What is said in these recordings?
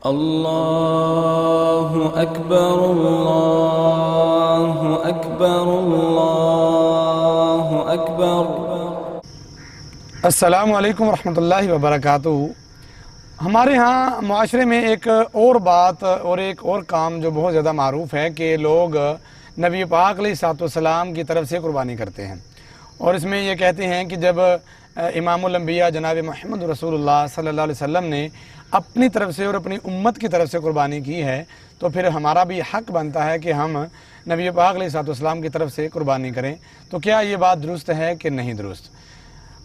اللہ اکبر اللہ اکبر اللہ اکبر۔ السلام علیکم ورحمۃ اللہ وبرکاتہ۔ ہمارے ہاں معاشرے میں ایک اور بات اور ایک اور کام جو بہت زیادہ معروف ہے کہ لوگ نبی پاک علیہ الصلوۃ والسلام کی طرف سے قربانی کرتے ہیں، اور اس میں یہ کہتے ہیں کہ جب امام الانبیاء جناب محمد رسول اللہ صلی اللہ علیہ وسلم نے اپنی طرف سے اور اپنی امت کی طرف سے قربانی کی ہے تو پھر ہمارا بھی حق بنتا ہے کہ ہم نبی پاک علیہ الصلوۃ والسلام کی طرف سے قربانی کریں۔ تو کیا یہ بات درست ہے کہ نہیں درست؟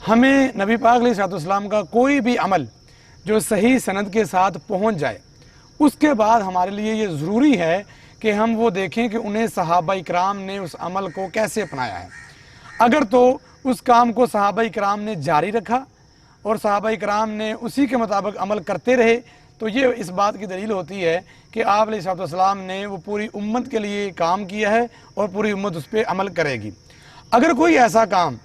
ہمیں نبی پاک علیہ الصلوۃ والسلام کا کوئی بھی عمل جو صحیح سند کے ساتھ پہنچ جائے، اس کے بعد ہمارے لیے یہ ضروری ہے کہ ہم وہ دیکھیں کہ انہیں صحابہ اکرام نے اس عمل کو کیسے اپنایا ہے۔ اگر تو اس کام کو صحابہ اکرام نے جاری رکھا اور صحابہ اکرام نے اسی کے مطابق عمل کرتے رہے تو یہ اس بات کی دلیل ہوتی ہے کہ آپ علیہ الصلوۃ والسلام نے وہ پوری امت کے لیے کام کیا ہے اور پوری امت اس پہ عمل کرے گی۔ اگر کوئی ایسا کام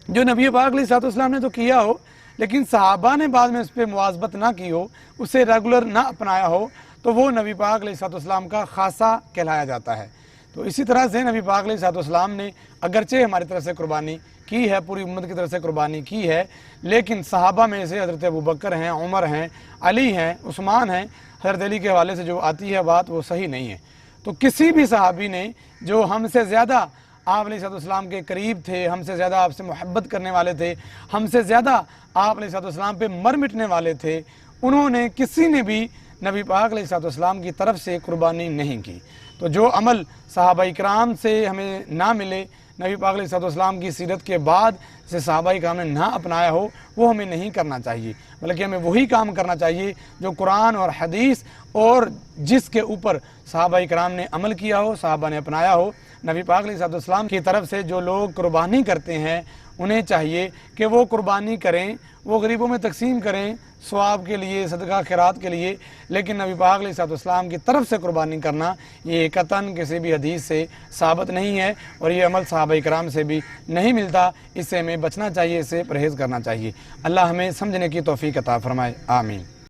جو نبی پاک علیہ الصلوۃ والسلام نے تو کیا ہو لیکن صحابہ نے بعد میں اس پہ مواظبت نہ کی ہو، اسے ریگولر نہ اپنایا ہو، تو وہ نبی پاک علیہ الصلوۃ والسلام کا خاصہ کہلایا جاتا ہے۔ تو اسی طرح سے نبی پاک علیہ الصلوۃ والسلام نے اگرچہ ہماری طرف سے قربانی کی ہے، پوری امت کی طرف سے قربانی کی ہے، لیکن صحابہ میں سے حضرت ابوبکر ہیں، عمر ہیں، علی ہیں، عثمان ہیں، حضرت علی کے حوالے سے جو آتی ہے بات وہ صحیح نہیں ہے۔ تو کسی بھی صحابی نے جو ہم سے زیادہ آپ علیہ الصلوۃ والسلام کے قریب تھے، ہم سے زیادہ آپ سے محبت کرنے والے تھے، ہم سے زیادہ آپ علیہ الصلوۃ والسلام پہ مر مٹنے والے تھے، انہوں نے کسی نے بھی نبی پاک علیہ الصلوۃ والسلام کی طرف سے قربانی نہیں کی۔ تو جو عمل صحابہ اکرام سے ہمیں نہ ملے، نبی پاک علیہ الصلوۃ والسلام کی سیرت کے بعد سے صحابہ اکرام نے نہ اپنایا ہو، وہ ہمیں نہیں کرنا چاہیے، بلکہ ہمیں وہی کام کرنا چاہیے جو قرآن اور حدیث اور جس کے اوپر صحابہ اکرام نے عمل کیا ہو، صحابہ نے اپنایا ہو۔ نبی پاک علیہ الصلوۃ والسلام کی طرف سے جو لوگ قربانی کرتے ہیں انہیں چاہیے کہ وہ قربانی کریں، وہ غریبوں میں تقسیم کریں ثواب کے لیے، صدقہ خیرات کے لیے، لیکن نبی پاک علیہ الصلوۃ والسلام کی طرف سے قربانی کرنا یہ قطعاً کسی بھی حدیث سے ثابت نہیں ہے، اور یہ عمل صحابہ اکرام سے بھی نہیں ملتا۔ اس سے ہمیں بچنا چاہیے، اس سے پرہیز کرنا چاہیے۔ اللہ ہمیں سمجھنے کی توفیق عطا فرمائے، آمین۔